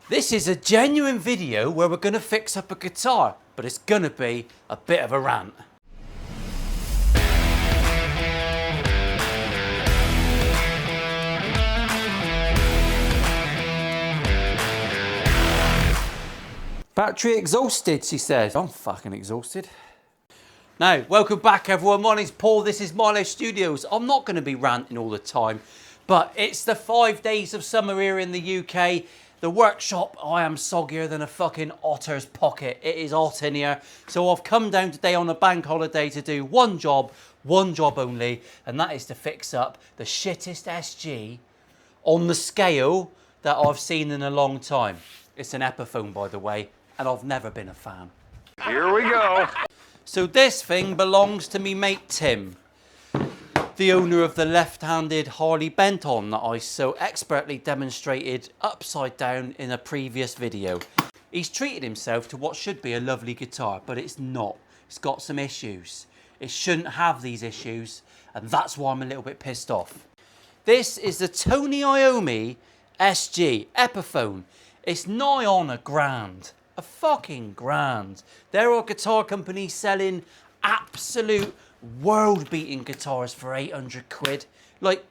This is a genuine video where we're going to fix up a guitar, but it's going to be a bit of a rant. Battery exhausted, she says. I'm fucking exhausted. Now, welcome back everyone. My name's Paul, this is Milehousestudios. I'm not going to be ranting all the time, but it's the 5 days of summer here in the UK. The workshop, I am soggier than a fucking otter's pocket. It is hot in here. So I've come down today on a bank holiday to do one job only, and that is to fix up the shittest SG on the scale that I've seen in a long time. It's an Epiphone, by the way, and I've never been a fan. Here we go. So this thing belongs to me mate Tim, the owner of the left-handed Harley Benton that I so expertly demonstrated upside down in a previous video. He's treated himself to what should be a lovely guitar, but it's not. It's got some issues. It shouldn't have these issues, and that's why I'm a little bit pissed off. This is the Tony Iommi SG Epiphone. It's nigh on £1,000. A fucking grand. There are guitar companies selling absolute world-beating guitars for 800 quid. Like,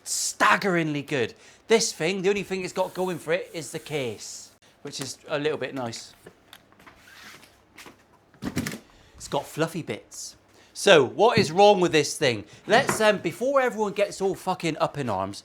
staggeringly good. This thing, the only thing it's got going for it is the case, which is a little bit nice. It's got fluffy bits. So, what is wrong with this thing? Let's, before everyone gets all fucking up in arms,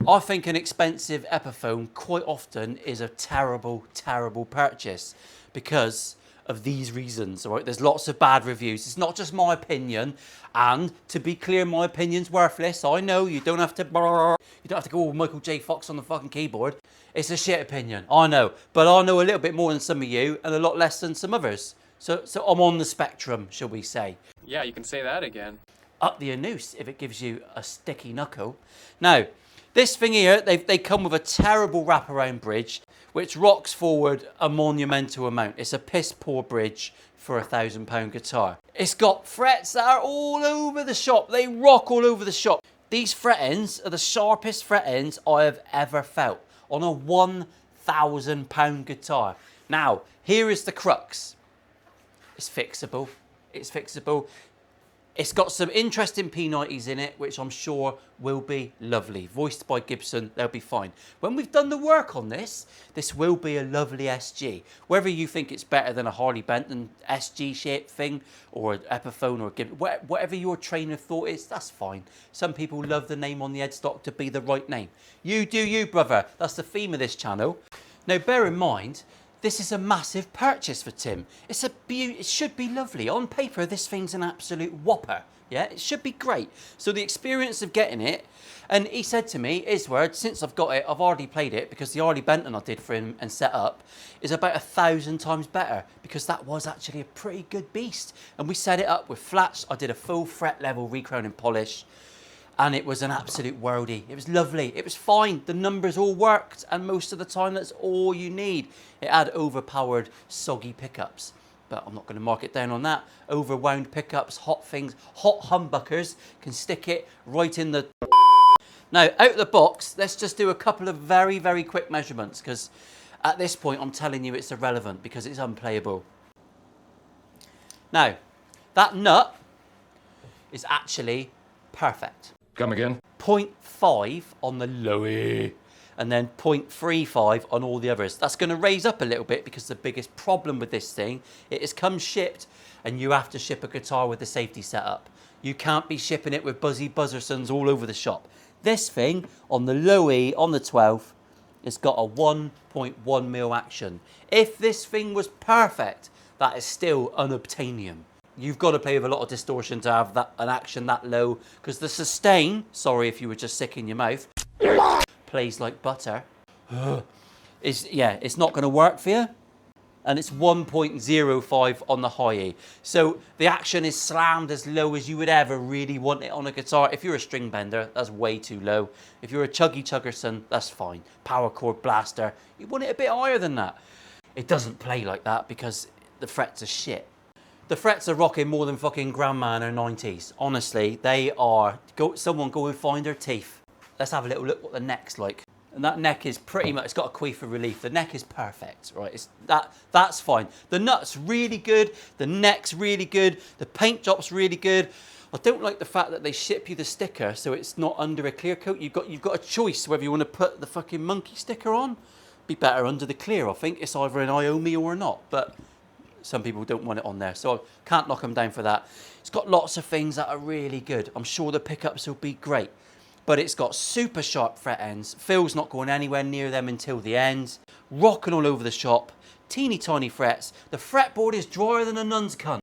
I think an expensive Epiphone quite often is a terrible, terrible purchase because of these reasons, all right? There's lots of bad reviews. It's not just my opinion, and to be clear, my opinion's worthless. I know you don't have to go all Michael J. Fox on the fucking keyboard. It's a shit opinion, I know, but I know a little bit more than some of you and a lot less than some others. So I'm on the spectrum, shall we say? Yeah, you can say that again. Up the noose if it gives you a sticky knuckle. Now, this thing here, they come with a terrible wraparound bridge, which rocks forward a monumental amount. It's a piss poor bridge for a £1,000 guitar. It's got frets that are all over the shop. They rock all over the shop. These fret ends are the sharpest fret ends I have ever felt on a £1,000 guitar. Now, here is the crux. It's fixable. It's fixable. It's got some interesting P90s in it, which I'm sure will be lovely. Voiced by Gibson, they'll be fine. When we've done the work on this, this will be a lovely SG. Whether you think it's better than a Harley Benton SG shaped thing, or an Epiphone, or a Gibson, whatever your train of thought is, that's fine. Some people love the name on the headstock to be the right name. You do you, brother. That's the theme of this channel. Now, bear in mind, this is a massive purchase for Tim. It should be lovely. On paper, this thing's an absolute whopper. Yeah, it should be great. So the experience of getting it, and he said to me, his word, since I've got it, I've already played it because the Harley Benton I did for him and set up is about 1,000 times better because that was actually a pretty good beast. And we set it up with flats. I did a full fret level recrowning polish. And it was an absolute worldie. It was lovely. It was fine. The numbers all worked. And most of the time, that's all you need. It had overpowered, soggy pickups. But I'm not going to mark it down on that. Overwound pickups, hot things, hot humbuckers. Can stick it right in the... Now, out of the box, let's just do a couple of very, very quick measurements. Because at this point, I'm telling you it's irrelevant because it's unplayable. Now, that nut is actually perfect. Come again. 0.5 on the lowy, and then 0.35 on all the others. That's going to raise up a little bit because the biggest problem with this thing, it has come shipped, and you have to ship a guitar with the safety setup. You can't be shipping it with buzzy buzzersons all over the shop. This thing, on the lowy, on the 12th, it's got a 1.1 mil action. If this thing was perfect, that is still unobtainium. You've got to play with a lot of distortion to have an action that low, because the sustain, sorry if you were just sick in your mouth, plays like butter. It's not going to work for you. And it's 1.05 on the high E. So the action is slammed as low as you would ever really want it on a guitar. If you're a string bender, that's way too low. If you're a chuggy chuggerson, that's fine. Power chord blaster, you want it a bit higher than that. It doesn't play like that because the frets are shit. The frets are rocking more than fucking grandma in her 90s. Honestly, they are. Someone go and find her teeth. Let's have a little look what the neck's like. And that neck is pretty much, it's got a quiver relief. The neck is perfect, right? That's fine. The nut's really good. The neck's really good. The paint job's really good. I don't like the fact that they ship you the sticker so it's not under a clear coat. You've got a choice whether you want to put the fucking monkey sticker on. Be better under the clear, I think. It's either an Iomi or not, but some people don't want it on there, so I can't knock them down for that. It's got lots of things that are really good. I'm sure the pickups will be great, but it's got super sharp fret ends. Phil's not going anywhere near them until the end. Rocking all over the shop. Teeny tiny frets. The fretboard is drier than a nun's cunt.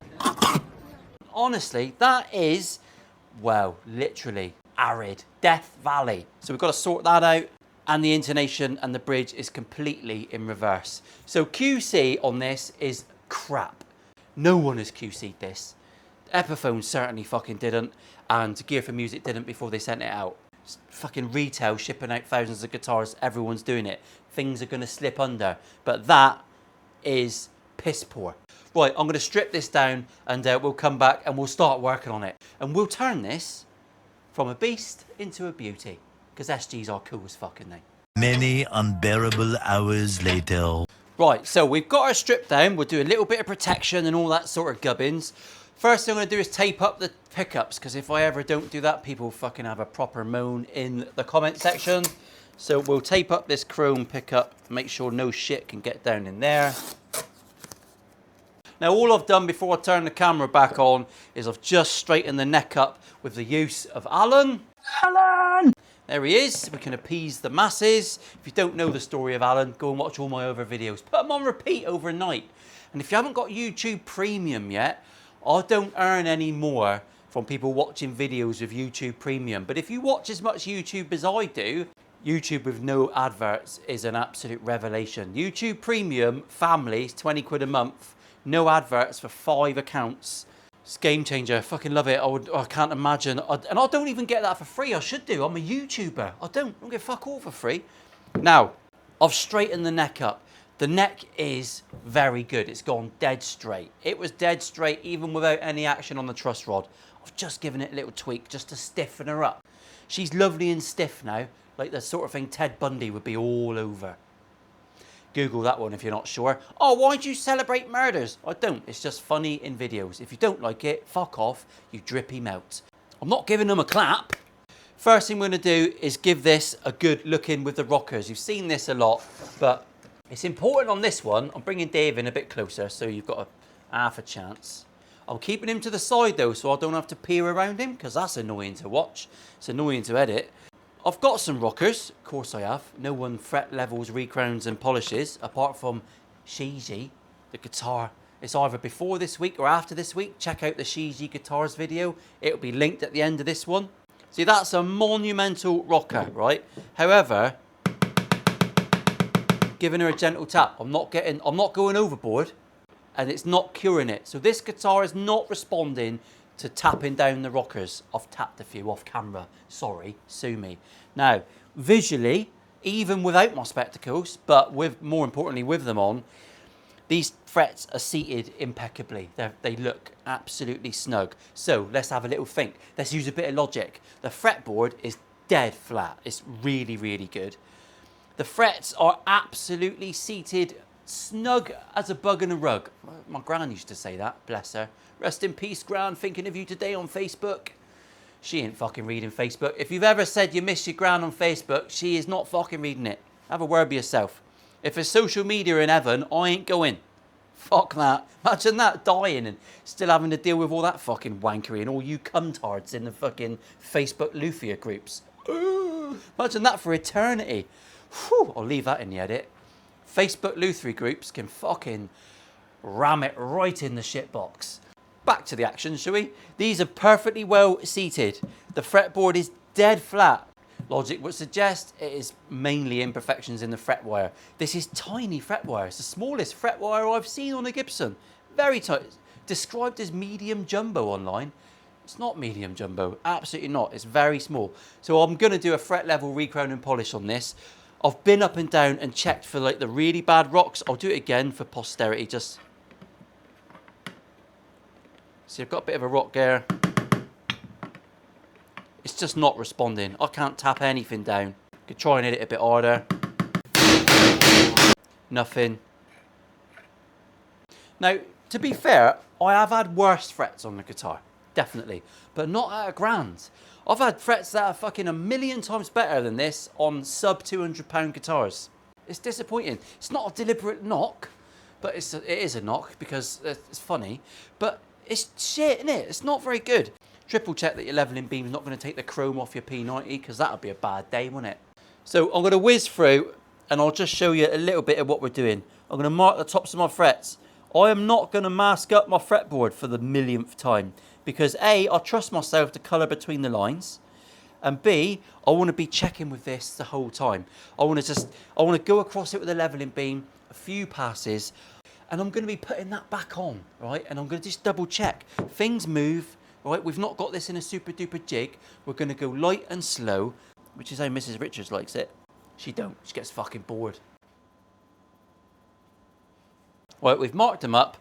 Honestly, that is, well, literally arid. Death Valley. So we've got to sort that out. And the intonation and the bridge is completely in reverse. So QC on this is crap. No one has QC'd this. Epiphone certainly fucking didn't. And Gear for Music didn't before they sent it out. It's fucking retail shipping out thousands of guitars. Everyone's doing it. Things are going to slip under. But that is piss poor. Right, I'm going to strip this down and we'll come back and we'll start working on it. And we'll turn this from a beast into a beauty. Because SGs are cool as fuck, aren't they? Many unbearable hours later. Right, so we've got our strip down. We'll do a little bit of protection and all that sort of gubbins. First thing I'm going to do is tape up the pickups. Because if I ever don't do that, people fucking have a proper moan in the comment section. So we'll tape up this chrome pickup. Make sure no shit can get down in there. Now all I've done before I turn the camera back on is I've just straightened the neck up with the use of Alan. There he is. We can appease the masses. If you don't know the story of Alan, go and watch all my other videos. Put them on repeat overnight. And if you haven't got YouTube Premium yet, I don't earn any more from people watching videos with YouTube Premium. But if you watch as much YouTube as I do, YouTube with no adverts is an absolute revelation. YouTube Premium, families, 20 quid a month. No adverts for 5 accounts. It's a game changer. I fucking love it. I can't imagine. And I don't even get that for free. I should do. I'm a YouTuber. I don't get fuck all for free. Now, I've straightened the neck up. The neck is very good. It's gone dead straight. It was dead straight even without any action on the truss rod. I've just given it a little tweak just to stiffen her up. She's lovely and stiff now, like the sort of thing Ted Bundy would be all over. Google that one if you're not sure. Oh, why do you celebrate murders? I don't. It's just funny in videos. If you don't like it, fuck off, you drippy melt. I'm not giving them a clap. First thing we're going to do is give this a good look in with the rockers. You've seen this a lot, but it's important on this one. I'm bringing Dave in a bit closer so you've got half a chance. I'm keeping him to the side though so I don't have to peer around him because that's annoying to watch. It's annoying to edit. I've got some rockers, of course I have. No one fret levels, recrowns and polishes, apart from Shiji, the guitar. It's either before this week or after this week. Check out the Shiji Guitars video. It'll be linked at the end of this one. See, that's a monumental rocker, right? However, giving her a gentle tap. I'm not going overboard, and it's not curing it. So this guitar is not responding to tapping down the rockers. I've tapped a few off camera. Sorry, sue me. Now, visually, even without my spectacles, but with more importantly with them on, these frets are seated impeccably. They look absolutely snug. So let's have a little think. Let's use a bit of logic. The fretboard is dead flat. It's really, really good. The frets are absolutely seated snug as a bug in a rug. My gran used to say that, bless her. Rest in peace, Gran, thinking of you today on Facebook. She ain't fucking reading Facebook. If you've ever said you miss your Gran on Facebook, she is not fucking reading it. Have a word with yourself. If there's social media in heaven, I ain't going. Fuck that. Imagine that, dying and still having to deal with all that fucking wankery and all you cuntards in the fucking Facebook luthier groups. Ooh, imagine that for eternity. Whew, I'll leave that in the edit. Facebook luthier groups can fucking ram it right in the shitbox. Back to the action, shall we? These are perfectly well seated. The fretboard is dead flat. Logic would suggest it is mainly imperfections in the fret wire. This is tiny fret wire. It's the smallest fret wire I've seen on a Gibson. Very tight. Described as medium jumbo online. It's not medium jumbo. Absolutely not. It's very small. So I'm going to do a fret level recrown and polish on this. I've been up and down and checked for like the really bad rocks. I'll do it again for posterity. Just see, I've got a bit of a rock there. It's just not responding. I can't tap anything down. Could try and hit it a bit harder. Nothing. Now, to be fair, I have had worse frets on the guitar, definitely, but not at £1,000. I've had frets that are fucking 1,000,000 times better than this on sub £200 guitars. It's disappointing. It's not a deliberate knock, but it is a knock because it's funny, but it's shit, isn't it? It's not very good. Triple check that your leveling beam's not going to take the chrome off your P90 because that would be a bad day, wouldn't it? So I'm going to whiz through and I'll just show you a little bit of what we're doing. I'm going to mark the tops of my frets. I am not going to mask up my fretboard for the 1,000,000th time because A, I trust myself to colour between the lines, and B, I want to be checking with this the whole time. I want to go across it with a leveling beam, a few passes, and I'm going to be putting that back on, right? And I'm going to just double check. Things move, right? We've not got this in a super duper jig. We're going to go light and slow, which is how Mrs. Richards likes it. She don't. She gets fucking bored. Right, we've marked them up.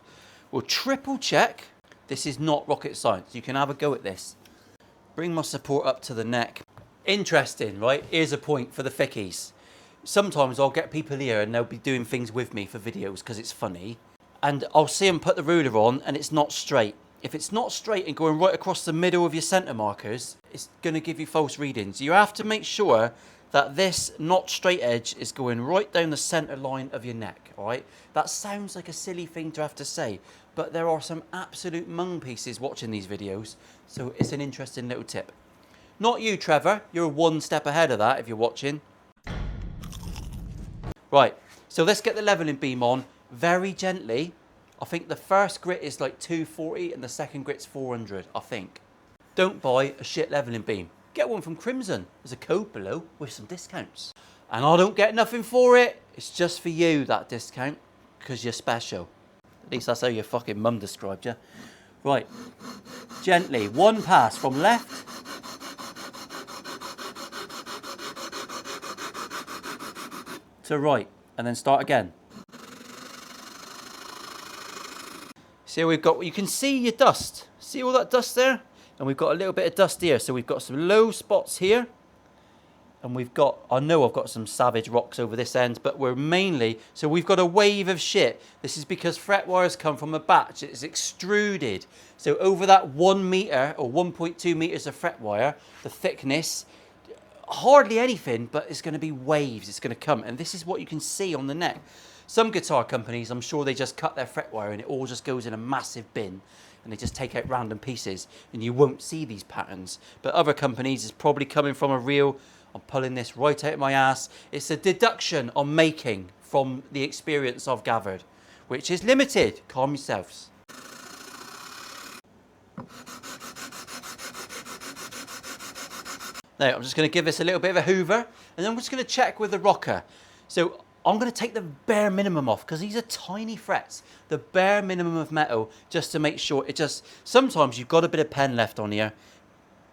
We'll triple check. This is not rocket science. You can have a go at this. Bring my support up to the neck. Interesting, right? Here's a point for the thickies. Sometimes I'll get people here and they'll be doing things with me for videos because it's funny. And I'll see them put the ruler on and it's not straight. If it's not straight and going right across the middle of your centre markers, it's going to give you false readings. You have to make sure that this not straight edge is going right down the centre line of your neck, all right? That sounds like a silly thing to have to say, but there are some absolute mung pieces watching these videos, so it's an interesting little tip. Not you, Trevor. You're one step ahead of that if you're watching. Right, so let's get the leveling beam on very gently. I think the first grit is like 240 and the second grit's 400, I think. Don't buy a shit leveling beam. Get one from Crimson. There's a code below with some discounts. And I don't get nothing for it. It's just for you, that discount, because you're special. At least that's how your fucking mum described you. Right, gently, one pass from left. To right, and then start again. See how we've got, you can see your dust. See all that dust there? And we've got a little bit of dust here. So we've got some low spots here. And we've got, I know I've got some savage rocks over this end, but we're mainly, so we've got a wave of shit. This is because fret wires come from a batch. It's extruded. So over that 1 metre or 1.2 metres of fret wire, the thickness, hardly anything, but it's going to be waves. It's going to come. And this is what you can see on the neck. Some guitar companies, I'm sure they just cut their fret wire and it all just goes in a massive bin. And they just take out random pieces and you won't see these patterns. But other companies, it's probably coming from a real, I'm pulling this right out of my ass. It's a deduction I'm making from the experience I've gathered, which is limited. Calm yourselves. Now, I'm just going to give this a little bit of a hoover and then I'm just going to check with the rocker. So I'm going to take the bare minimum off because these are tiny frets. The bare minimum of metal just to make sure it just... Sometimes you've got a bit of pen left on here,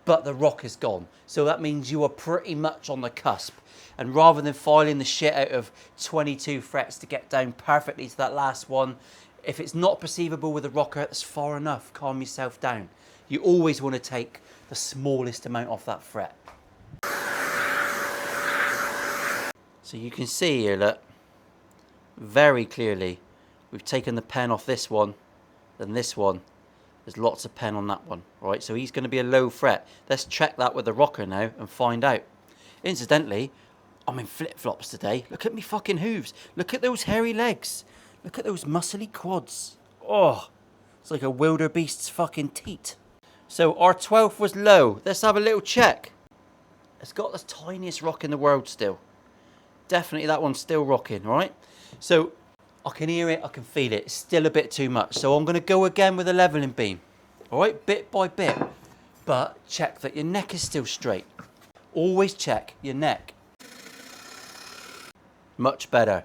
but the rock is gone. So that means you are pretty much on the cusp. And rather than filing the shit out of 22 frets to get down perfectly to that last one, if it's not perceivable with a rocker, that's far enough. Calm yourself down. You always want to take the smallest amount off that fret. So you can see here, look, very clearly, we've taken the pen off this one, then this one. There's lots of pen on that one, right? So he's going to be a low fret. Let's check that with the rocker now and find out. Incidentally, I'm in flip-flops today. Look at me fucking hooves. Look at those hairy legs. Look at those muscly quads. Oh, it's like a wildebeest's fucking teat. So our 12th was low. Let's have a little check. It's got the tiniest rock in the world still. Definitely that one's still rocking, right? So I can hear it, I can feel it. It's still a bit too much. So I'm going to go again with a leveling beam. All right, bit by bit. But check that your neck is still straight. Always check your neck. Much better.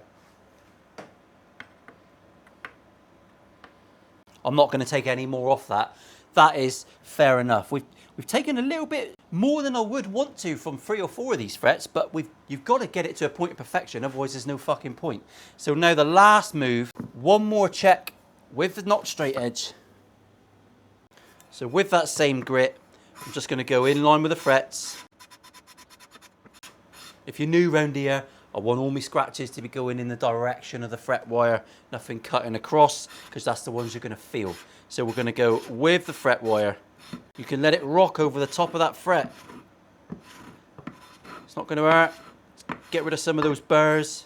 I'm not going to take any more off that. That is fair enough. We've taken a little bit more than I would want to from 3 or 4 of these frets, but you've got to get it to a point of perfection, otherwise there's no fucking point. So now the last move, one more check with the not straight edge. So with that same grit, I'm just going to go in line with the frets. If you're new round here, I want all my scratches to be going in the direction of the fret wire, nothing cutting across, because that's the ones you're going to feel. So we're going to go with the fret wire. You can let it rock over the top of that fret. It's not going to hurt. Get rid of some of those burrs.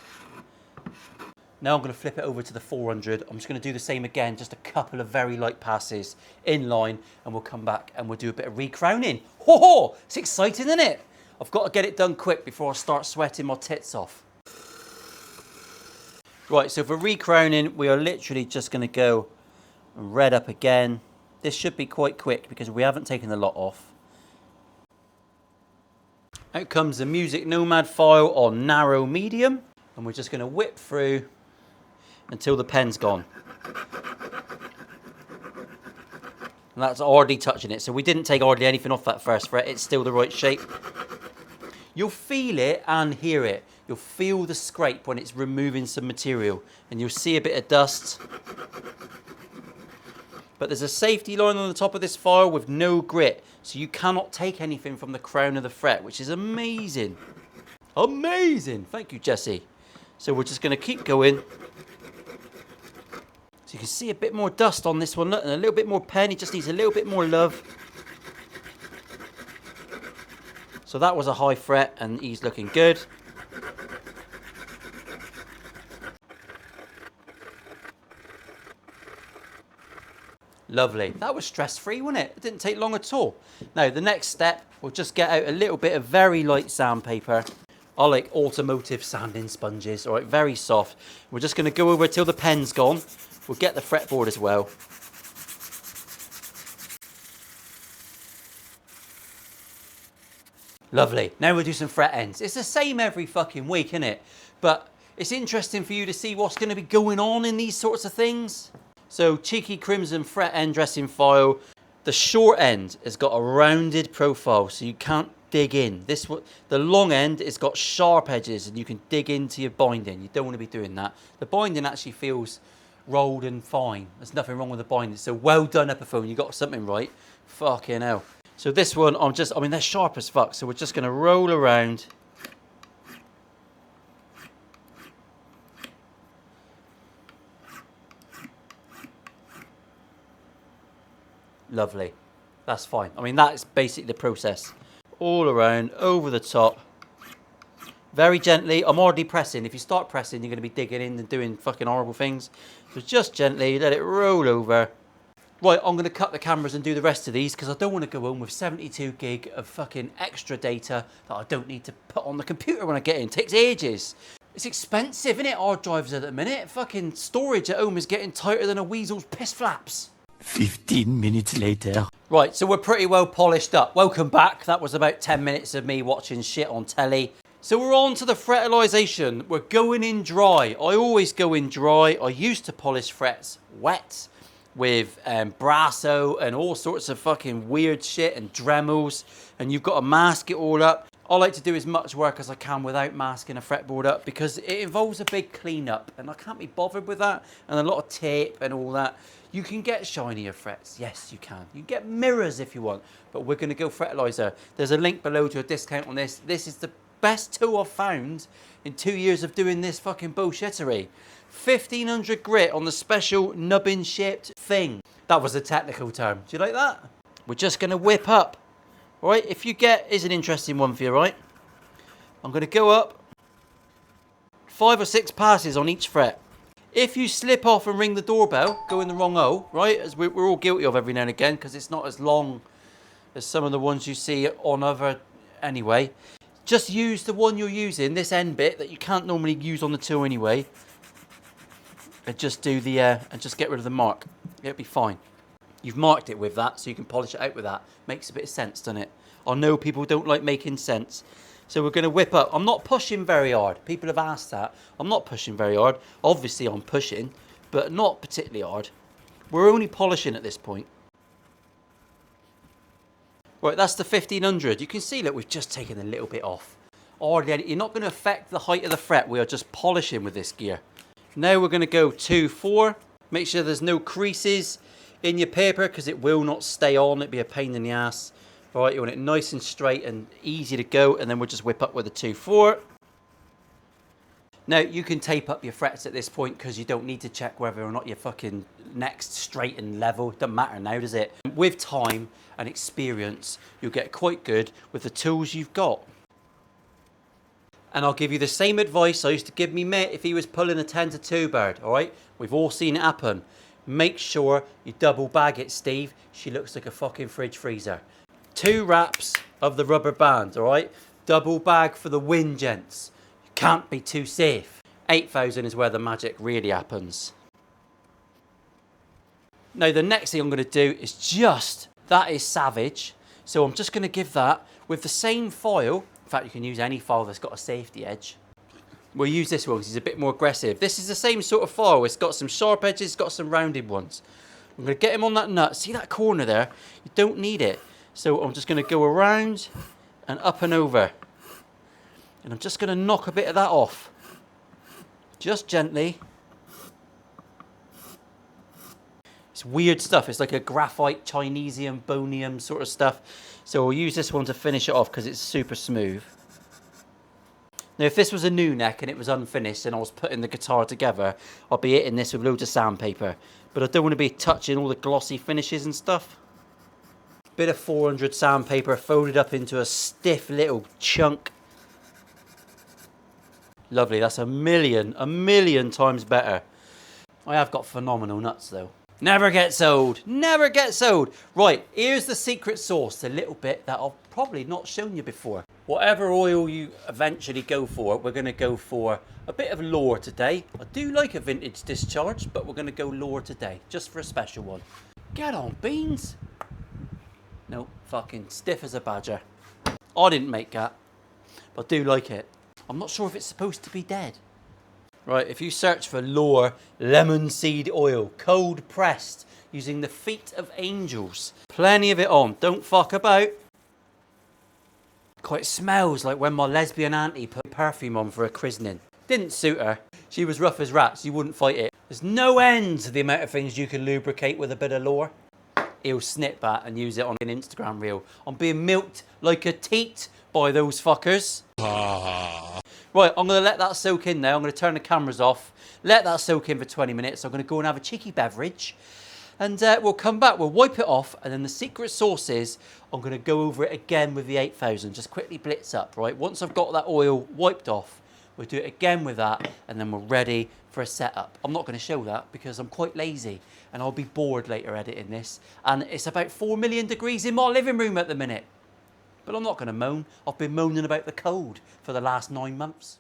Now I'm going to flip it over to the 400. I'm just going to do the same again, just a couple of very light passes in line, and we'll come back and we'll do a bit of recrowning. Ho ho! It's exciting, isn't it? I've got to get it done quick before I start sweating my tits off. Right, so for recrowning, we are literally just going to go red up again. This should be quite quick because we haven't taken the lot off. Out comes the Music Nomad file on narrow medium, and we're just going to whip through until the pen's gone. And that's hardly touching it, so we didn't take hardly anything off that first fret. It's still the right shape. You'll feel it and hear it. You'll feel the scrape when it's removing some material, and you'll see a bit of dust. But there's a safety line on the top of this file with no grit, so you cannot take anything from the crown of the fret, which is amazing. Amazing! Thank you, Jesse. So we're just going to keep going. So you can see a bit more dust on this one, look, and a little bit more pen. It just needs a little bit more love. So that was a high fret, and he's looking good. Lovely. That was stress-free, wasn't it? It didn't take long at all. Now, the next step, we'll just get out a little bit of very light sandpaper. I like automotive sanding sponges, all right, very soft. We're just going to go over till the pen's gone. We'll get the fretboard as well. Lovely. Now we'll do some fret ends. It's the same every fucking week, isn't it? But it's interesting for you to see what's going to be going on in these sorts of things. So, cheeky crimson fret end dressing file. The short end has got a rounded profile, so you can't dig in. The long end has got sharp edges, and you can dig into your binding. You don't want to be doing that. The binding actually feels rolled and fine. There's nothing wrong with the binding. So well done, Epiphone. You got something right. Fucking hell. So this one, I mean, they're sharp as fuck. So we're just going to roll around. Lovely. That's fine. I mean, that's basically the process. All around, over the top. Very gently. I'm already pressing. If you start pressing, you're going to be digging in and doing fucking horrible things. So just gently, let it roll over. Right, I'm going to cut the cameras and do the rest of these because I don't want to go home with 72 gig of fucking extra data that I don't need to put on the computer when I get in. It takes ages. It's expensive, isn't it? Hard drives at the minute. Fucking storage at home is getting tighter than a weasel's piss flaps. 15 minutes later. Right, so we're pretty well polished up. Welcome back. That was about 10 minutes of me watching shit on telly. So we're on to the fretalization. We're going in dry. I always go in dry. I used to polish frets wet with Brasso and all sorts of fucking weird shit and Dremels, and you've got to mask it all up. I like to do as much work as I can without masking a fretboard up because it involves a big cleanup, and I can't be bothered with that, and a lot of tape and all that. You can get shinier frets. Yes, you can. You can get mirrors if you want, but we're going to go fretalizer. There's a link below to a discount on this. This is the best tool I've found in 2 years of doing this fucking bullshittery. 1500 grit on the special nubbin shaped thing. That was a technical term. Do you like that? We're just going to whip up. Right, if you get, is an interesting one for you, right? I'm going to go up 5 or 6 passes on each fret. If you slip off and ring the doorbell, go in the wrong hole, right? As we're all guilty of every now and again because it's not as long as some of the ones you see on other anyway. Just use the one you're using, this end bit that you can't normally use on the tool anyway. And just do the, and just get rid of the mark. It'll be fine. You've marked it with that, so you can polish it out with that. Makes a bit of sense, doesn't it? I know people don't like making sense. So we're going to whip up. I'm not pushing very hard. People have asked that. I'm not pushing very hard. Obviously, I'm pushing, but not particularly hard. We're only polishing at this point. Right, that's the 1500. You can see that we've just taken a little bit off. Hardly, you're not going to affect the height of the fret. We are just polishing with this gear. Now we're going to go 2-4. Make sure there's no creases in your paper because it will not stay on. It'd be a pain in the ass. All right, you want it nice and straight and easy to go, and then we'll just whip up with a 2-4. Now, you can tape up your frets at this point because you don't need to check whether or not your fucking neck's straight and level. It doesn't matter now, does it? With time and experience, you'll get quite good with the tools you've got. And I'll give you the same advice I used to give me mate if he was pulling a 10 to 2 bird, all right? We've all seen it happen. Make sure you double bag it, Steve. She looks like a fucking fridge freezer. 2 wraps of the rubber band, all right? Double bag for the win, gents. Can't be too safe. 8,000 is where the magic really happens. Now the next thing I'm going to do is that is savage. So I'm just going to give that with the same file. In fact, you can use any file that's got a safety edge. We'll use this one because it's a bit more aggressive. This is the same sort of file. It's got some sharp edges, it's got some rounded ones. I'm going to get him on that nut. See that corner there? You don't need it. So I'm just going to go around and up and over. And I'm just going to knock a bit of that off. Just gently. It's weird stuff. It's like a graphite, Chinesium, bonium sort of stuff. So we'll use this one to finish it off because it's super smooth. Now, if this was a new neck and it was unfinished and I was putting the guitar together, I'd be hitting this with loads of sandpaper. But I don't want to be touching all the glossy finishes and stuff. Bit of 400 sandpaper folded up into a stiff little chunk. Lovely, that's a million times better. I have got phenomenal nuts though. Never gets old, never gets old. Right, here's the secret sauce, the little bit that I've probably not shown you before. Whatever oil you eventually go for, we're gonna go for a bit of lure today. I do like a vintage discharge, but we're gonna go lure today, just for a special one. Get on, beans. No, fucking stiff as a badger. I didn't make that, but I do like it. I'm not sure if it's supposed to be dead. Right, if you search for Lure lemon seed oil, cold pressed, using the feet of angels. Plenty of it on, don't fuck about. Quite smells like when my lesbian auntie put perfume on for a christening. Didn't suit her. She was rough as rats, you wouldn't fight it. There's no end to the amount of things you can lubricate with a bit of Lure. He'll snip that and use it on an Instagram reel. I'm being milked like a teat by those fuckers. Right, I'm going to let that soak in now. I'm going to turn the cameras off, let that soak in for 20 minutes. I'm going to go and have a cheeky beverage. And we'll come back, we'll wipe it off. And then the secret sauce is, I'm going to go over it again with the 8,000. Just quickly blitz up, right? Once I've got that oil wiped off, we'll do it again with that. And then we're ready for a setup. I'm not going to show that because I'm quite lazy. And I'll be bored later editing this. And it's about 4 million degrees in my living room at the minute. But I'm not going to moan. I've been moaning about the cold for the last 9 months.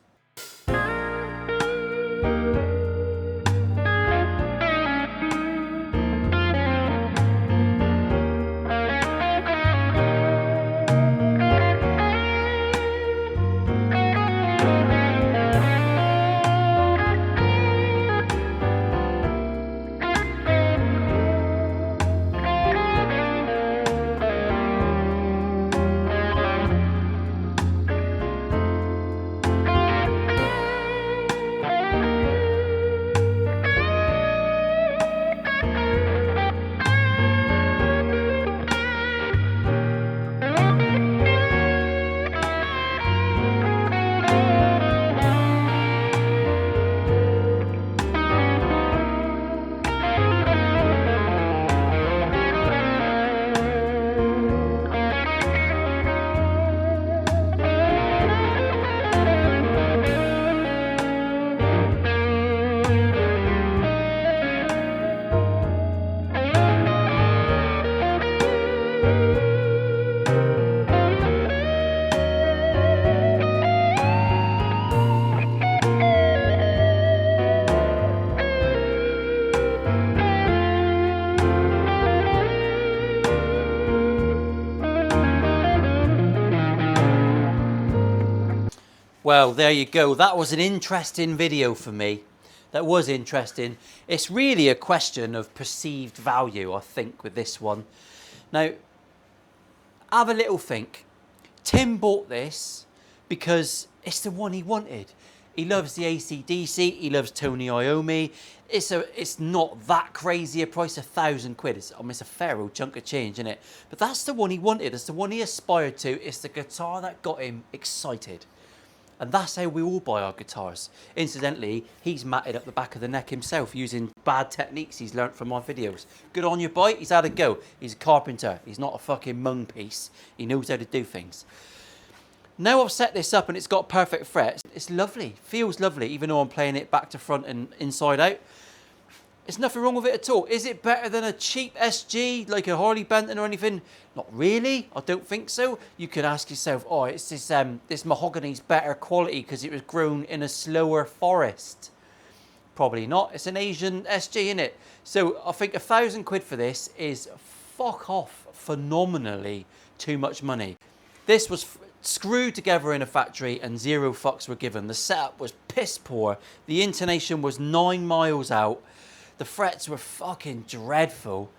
Well, there you go. That was an interesting video for me. That was interesting. It's really a question of perceived value, I think, with this one. Now, have a little think. Tim bought this because it's the one he wanted. He loves the AC/DC. He loves Tony Iommi. It's not that crazy a price, £1,000. It's a fair old chunk of change, isn't it? But that's the one he wanted. It's the one he aspired to. It's the guitar that got him excited. And that's how we all buy our guitars. Incidentally, he's matted up the back of the neck himself using bad techniques he's learnt from my videos. Good on your bite, he's had a go. He's a carpenter, he's not a fucking mung piece. He knows how to do things. Now I've set this up and it's got perfect frets. It's lovely, feels lovely, even though I'm playing it back to front and inside out. There's nothing wrong with it at all. Is it better than a cheap SG, like a Harley Benton or anything? Not really, I don't think so. You could ask yourself, oh, it's this mahogany's better quality because it was grown in a slower forest. Probably not, it's an Asian SG, innit? So I think £1,000 for this is fuck off phenomenally too much money. This was screwed together in a factory and 0 fucks were given. The setup was piss poor. The intonation was 9 miles out. The frets were fucking dreadful.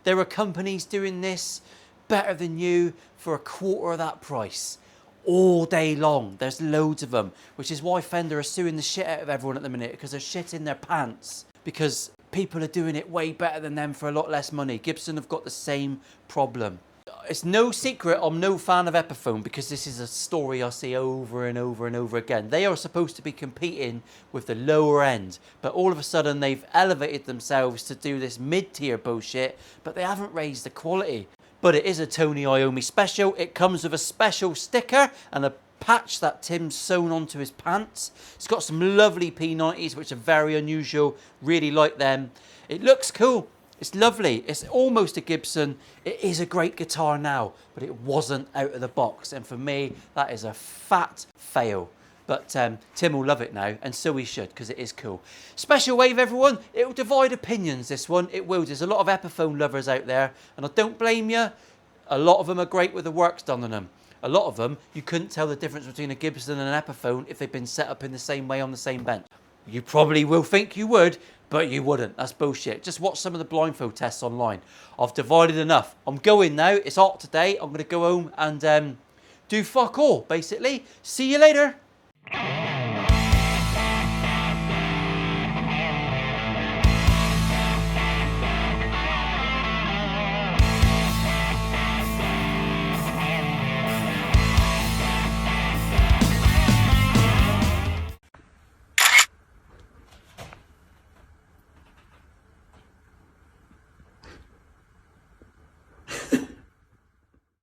There are companies doing this better than you for a quarter of that price. All day long. There's loads of them. Which is why Fender are suing the shit out of everyone at the minute, because they're shitting their pants. Because people are doing it way better than them for a lot less money. Gibson have got the same problem. It's no secret I'm no fan of Epiphone, because this is a story I see over and over and over again. They are supposed to be competing with the lower end, but all of a sudden they've elevated themselves to do this mid-tier bullshit, but they haven't raised the quality. But it is a Tony Iommi special. It comes with a special sticker and a patch that Tim's sewn onto his pants. It's got some lovely P90s which are very unusual, really like them. It looks cool. It's lovely. It's almost a Gibson. It is a great guitar now, but it wasn't out of the box. And for me, that is a fat fail. But Tim will love it now, and so he should, because it is cool. Special wave, everyone. It will divide opinions, this one. It will. There's a lot of Epiphone lovers out there, and I don't blame you. A lot of them are great with the works done on them. A lot of them, you couldn't tell the difference between a Gibson and an Epiphone if they'd been set up in the same way on the same bench. You probably will think you would, but you wouldn't. That's bullshit. Just watch some of the blindfold tests online. I've divided enough. I'm going now. It's hot today. I'm going to go home and do fuck all, basically. See you later.